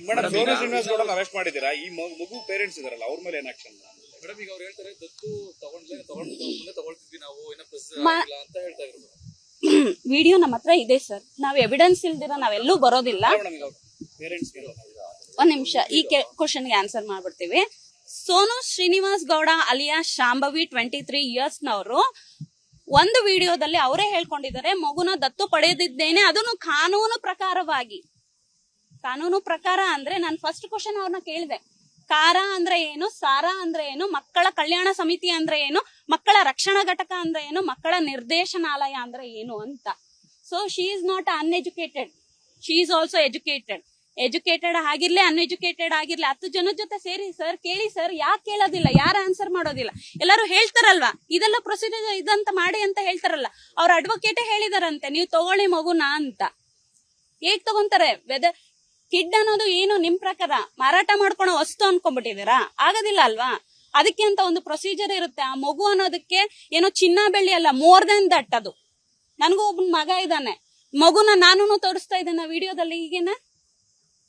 Madam Sonu Srinivas Gowda arrest ಮಾಡಿದ್ದೀರಾ? ಈ ಮಗು ಪೇರೆಂಟ್ಸ್ ಇದಾರಲ್ಲ ಅವ್ರ ಮೇಲೆ ಏನ್ ಆಕ್ಷನ್? ಮೇಡಮ್ ಈಗ ಅವ್ರು ಹೇಳ್ತಾರೆ ದತ್ತು ತಗೊಳ್ತಿದ್ವಿ ನಾವು ಇಲ್ಲ ಅಂತ ಹೇಳ್ತಾ ಇದ್ರು. ವಿಡಿಯೋ ನಮ್ಮ ಹತ್ರ ಇದೆ ಸರ್. ನಾವ್ ಎವಿಡೆನ್ಸ್ ಇಲ್ದಿರ ನಾವೆಲ್ಲೂ ಬರೋದಿಲ್ಲ. ಒಂದ್ ನಿಮಿಷ ಈ ಕ್ವಶನ್ಗೆ ಆನ್ಸರ್ ಮಾಡ್ಬಿಡ್ತೀವಿ. ಸೋನು ಶ್ರೀನಿವಾಸ್ ಗೌಡ ಅಲಿಯಾ ಶಾಂಭವಿ 23 ಇಯರ್ಸ್ ನವರು ಒಂದು ವಿಡಿಯೋದಲ್ಲಿ ಅವರೇ ಹೇಳ್ಕೊಂಡಿದ್ದಾರೆ ಮಗುನ ದತ್ತು ಪಡೆದಿದ್ದೇನೆ, ಅದನ್ನು ಕಾನೂನು ಪ್ರಕಾರ ಅಂದ್ರೆ ನಾನು ಫಸ್ಟ್ ಕ್ವಶನ್ ಅವ್ರನ್ನ ಕೇಳಿದೆ, ಕಾರ ಅಂದ್ರೆ ಏನು, ಸಾರ ಅಂದ್ರೆ ಏನು, ಮಕ್ಕಳ ಕಲ್ಯಾಣ ಸಮಿತಿ ಅಂದ್ರೆ ಏನು, ಮಕ್ಕಳ ರಕ್ಷಣಾ ಘಟಕ ಅಂದ್ರೆ ಏನು, ಮಕ್ಕಳ ನಿರ್ದೇಶನಾಲಯ ಅಂದ್ರೆ ಏನು ಅಂತ. So she is not uneducated, she is also educated ಆಗಿರ್ಲಿ ಅನ್ಎಜುಕೇಟೆಡ್ ಆಗಿರ್ಲಿ 10 ಜನದ ಜೊತೆ ಸೇರಿ ಸರ್ ಕೇಳಿ ಸರ್, ಯಾಕೆ ಕೇಳೋದಿಲ್ಲ, ಯಾರು ಆನ್ಸರ್ ಮಾಡೋದಿಲ್ಲ? ಎಲ್ಲರೂ ಹೇಳ್ತಾರಲ್ವಾ ಇದೆಲ್ಲ ಪ್ರೊಸೀಜರ್ ಇದಂತ ಮಾಡಿ ಅಂತ ಹೇಳ್ತಾರಲ್ಲ, ಅವ್ರ ಅಡ್ವೊಕೇಟೇ ಹೇಳಿದಾರಂತೆ ನೀವು ತಗೊಳ್ಳಿ ಮಗುನ ಅಂತ. ಹೇಗ್ ತಗೊಂತಾರೆ? ವೆದರ್ ಕಿಡ್ ಅನ್ನೋದು ಏನು ನಿಮ್ ಪ್ರಕಾರ ಮಾರಾಟ ಮಾಡ್ಕೊಳೋ ವಸ್ತು ಅನ್ಕೊಂಡ್ಬಿಟ್ಟಿದ್ದೀರಾ? ಆಗೋದಿಲ್ಲ ಅಲ್ವಾ? ಅದಕ್ಕೆ ಅಂತ ಒಂದು ಪ್ರೊಸೀಜರ್ ಇರುತ್ತೆ. ಆ ಮಗು ಅನ್ನೋದಕ್ಕೆ ಏನೋ ಚಿನ್ನ ಬೆಳ್ಳಿ ಅಲ್ಲ, ಮೋರ್ ದನ್ ದಟ್. ಅದು ನನ್ಗೂ ಒಬ್ಬ ಮಗ ಇದ್ದಾನೆ, ಮಗುನ ನಾನು ತೋರಿಸ್ತಾ ಇದ್ದೇನೆ ವಿಡಿಯೋದಲ್ಲಿ. ಈಗೇನ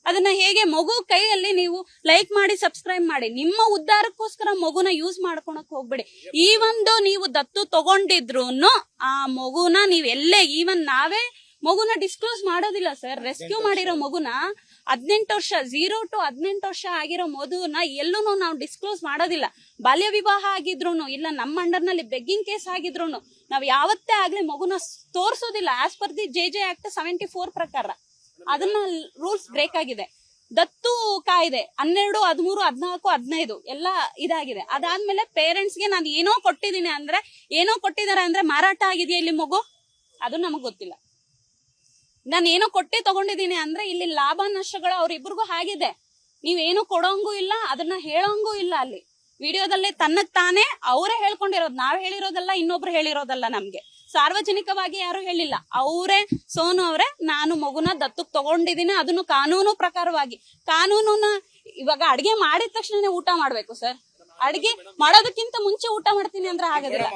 ಅದನ್ನ ಹೇಗೆ ಮಗು ಕೈಯಲ್ಲಿ ನೀವು ಲೈಕ್ ಮಾಡಿ ಸಬ್ಸ್ಕ್ರೈಬ್ ಮಾಡಿ, ನಿಮ್ಮ ಉದ್ಧಾರಕ್ಕೋಸ್ಕರ ಮಗುನ ಯೂಸ್ ಮಾಡ್ಕೊಳಕ್ ಹೋಗ್ಬೇಡಿ. ಈ ಒಂದು ನೀವು ದತ್ತು ತಗೊಂಡಿದ್ರು ಆ ಮಗುನ ನೀವ್ ಎಲ್ಲೇ ಈವನ್ ನಾವೇ ಮಗುನ ಡಿಸ್ಕ್ಲೋಸ್ ಮಾಡೋದಿಲ್ಲ ಸರ್. ರೆಸ್ಕ್ಯೂ ಮಾಡಿರೋ ಮಗುನ 18 ವರ್ಷ 0 to 18 ವರ್ಷ ಆಗಿರೋ ಮಗುನ ಎಲ್ಲೂ ನಾವು ಡಿಸ್ಕ್ಲೋಸ್ ಮಾಡೋದಿಲ್ಲ. ಬಾಲ್ಯ ವಿವಾಹ ಆಗಿದ್ರು ಇಲ್ಲ ನಮ್ಮ ಅಂಡರ್ ನಲ್ಲಿ ಬೆಗ್ಗಿಂಗ್ ಕೇಸ್ ಆಗಿದ್ರು ನಾವ್ ಯಾವತ್ತೇ ಆಗ್ಲಿ ಮಗುನ ತೋರ್ಸೋದಿಲ್ಲ. As per the JJ act 74 ಪ್ರಕಾರ ಅದನ್ನ ರೂಲ್ಸ್ ಬ್ರೇಕ್ ಆಗಿದೆ. ದತ್ತು ಕಾಯ್ದೆ 12, 13, 14, 15 ಎಲ್ಲ ಇದಾಗಿದೆ. ಅದಾದ್ಮೇಲೆ ಪೇರೆಂಟ್ಸ್ ಗೆ ನಾನು ಏನೋ ಕೊಟ್ಟಿದ್ದೀನಿ ಅಂದ್ರೆ, ಏನೋ ಕೊಟ್ಟಿದ್ದಾರೆ ಅಂದ್ರೆ ಮಾರಾಟ ಆಗಿದೆಯಾ ಇಲ್ಲಿ ಮಗು? ಅದು ನಮಗ್ ಗೊತ್ತಿಲ್ಲ. ನಾನು ಏನೋ ಕೊಟ್ಟೆ ತಗೊಂಡಿದ್ದೀನಿ ಅಂದ್ರೆ ಇಲ್ಲಿ ಲಾಭ ನಷ್ಟಗಳು ಅವ್ರಿಬ್ರಿಗೂ ಆಗಿದೆ. ನೀವೇನು ಕೊಡೋಂಗೂ ಇಲ್ಲ, ಅದನ್ನ ಹೇಳೋಂಗೂ ಇಲ್ಲ. ಅಲ್ಲಿ ವಿಡಿಯೋದಲ್ಲಿ ತನ್ನಕ್ ತಾನೇ ಅವರೇ ಹೇಳ್ಕೊಂಡಿರೋದು, ನಾವ್ ಹೇಳಿರೋದಲ್ಲ, ಇನ್ನೊಬ್ರು ಹೇಳಿರೋದಲ್ಲ. ನಮ್ಗೆ ಸಾರ್ವಜನಿಕವಾಗಿ ಯಾರು ಹೇಳಿಲ್ಲ. ಅವರೇ ಸೋನು ಅವರೇ ನಾನು ಮಗುನ ದತ್ತಕ್ ತಗೊಂಡಿದ್ದೀನಿ, ಅದನ್ನು ಕಾನೂನು ಪ್ರಕಾರವಾಗಿ. ಕಾನೂನುನ ಇವಾಗ ಅಡ್ಗೆ ಮಾಡಿದ ತಕ್ಷಣ ಊಟ ಮಾಡ್ಬೇಕು ಸರ್. ಅಡ್ಗೆ ಮಾಡೋದಕ್ಕಿಂತ ಮುಂಚೆ ಊಟ ಮಾಡ್ತೀನಿ ಅಂದ್ರೆ ಆಗೋದಿಲ್ಲ.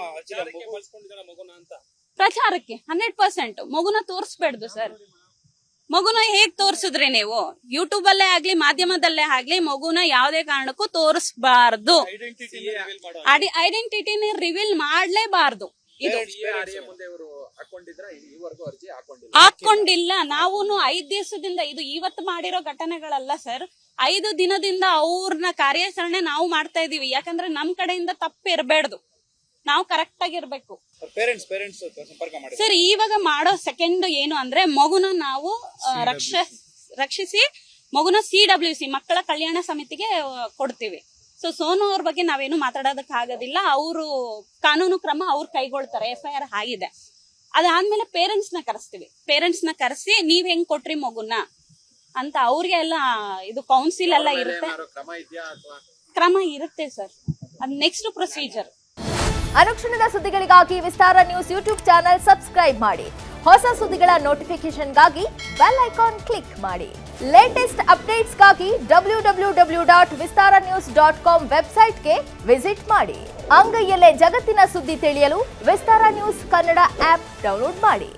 ಪ್ರಚಾರಕ್ಕೆ 100% ಮಗುನ ತೋರಿಸ್ಬೇಡ್ದು ಸರ್. ಮಗುನ ಹೇಗ್ ತೋರ್ಸಿದ್ರಿ ನೀವು? ಯೂಟ್ಯೂಬ್ ಅಲ್ಲೇ ಆಗ್ಲಿ ಮಾಧ್ಯಮದಲ್ಲೇ ಆಗ್ಲಿ ಮಗುನ ಯಾವ್ದೇ ಕಾರಣಕ್ಕೂ ತೋರಿಸಬಾರ್ದು. ಐಡೆಂಟಿಟಿನ ರಿವೀಲ್ ಮಾಡ್ಲೇಬಾರ್ದು. ಇದು ಹಾಕೊಂಡಿಲ್ಲ. ನಾವು 5 ದಿವಸದಿಂದ, ಇದು ಇವತ್ತು ಮಾಡಿರೋ ಘಟನೆಗಳಲ್ಲ ಸರ್, 5 ದಿನದಿಂದ ಅವ್ರನ್ನ ಕಾರ್ಯಾಚರಣೆ ನಾವು ಮಾಡ್ತಾ ಇದೀವಿ. ಯಾಕಂದ್ರೆ ನಮ್ ಕಡೆಯಿಂದ ತಪ್ಪು ಇರಬೇಡ್ದು, ನಾವು ಕರೆಕ್ಟ್ ಆಗಿರ್ಬೇಕು ಸರ್. ಇವಾಗ ಮಾಡೋ ಸೆಕೆಂಡ್ ಏನು ಅಂದ್ರೆ ಮಗುನ ನಾವು ರಕ್ಷಿಸಿ ಮಗುನ CWC ಮಕ್ಕಳ ಕಲ್ಯಾಣ ಸಮಿತಿಗೆ ಕೊಡ್ತೀವಿ. ಸೊ ಸೋನು ಅವ್ರ ಬಗ್ಗೆ ನಾವೇನು ಮಾತಾಡೋದಕ್ ಆಗೋದಿಲ್ಲ. ಅವರು ಕಾನೂನು ಕ್ರಮ ಅವ್ರು ಕೈಗೊಳ್ತಾರೆ. FIR ಆಗಿದೆ. ಅದಾದ್ಮೇಲೆ ಪೇರೆಂಟ್ಸ್ ನ ಕರೆಸ್ತೀವಿ. ಪೇರೆಂಟ್ಸ್ ನ ಕರೆಸಿ ನೀವ್ ಹೆಂಗ್ ಕೊಟ್ರಿ ಮಗುನ ಅಂತ ಅವ್ರಿಗೆ ಎಲ್ಲ ಇದು ಕೌನ್ಸಿಲ್ ಎಲ್ಲ ಇರುತ್ತೆ, ಕ್ರಮ ಇರುತ್ತೆ ಸರ್. ಅದ್ ನೆಕ್ಸ್ಟ್ ಪ್ರೊಸೀಜರ್. ಅನುಕ್ಷಣದ ಸುದ್ದಿಗಳಿಗಾಗಿ ವಿಸ್ತಾರ ನ್ಯೂಸ್ ಯೂಟ್ಯೂಬ್ ಚಾನೆಲ್ ಸಬ್ಸ್ಕ್ರೈಬ್ ಮಾಡಿ. ಹೊಸ ಸುದ್ದಿಗಳ ನೋಟಿಫಿಕೇಶನ್ಗಾಗಿ ಬೆಲ್ ಐಕಾನ್ ಕ್ಲಿಕ್ ಮಾಡಿ. ಲೇಟೆಸ್ಟ್ ಅಪ್ಡೇಟ್ಸ್ಗಾಗಿ www.vistaranews.com ವೆಬ್ಸೈಟ್ಗೆ ವಿಸಿಟ್ ಮಾಡಿ. ಅಂಗೈಯಲ್ಲೇ ಜಗತ್ತಿನ ಸುದ್ದಿ ತಿಳಿಯಲು ವಿಸ್ತಾರ ನ್ಯೂಸ್ ಕನ್ನಡ ಆಪ್ ಡೌನ್ಲೋಡ್ ಮಾಡಿ.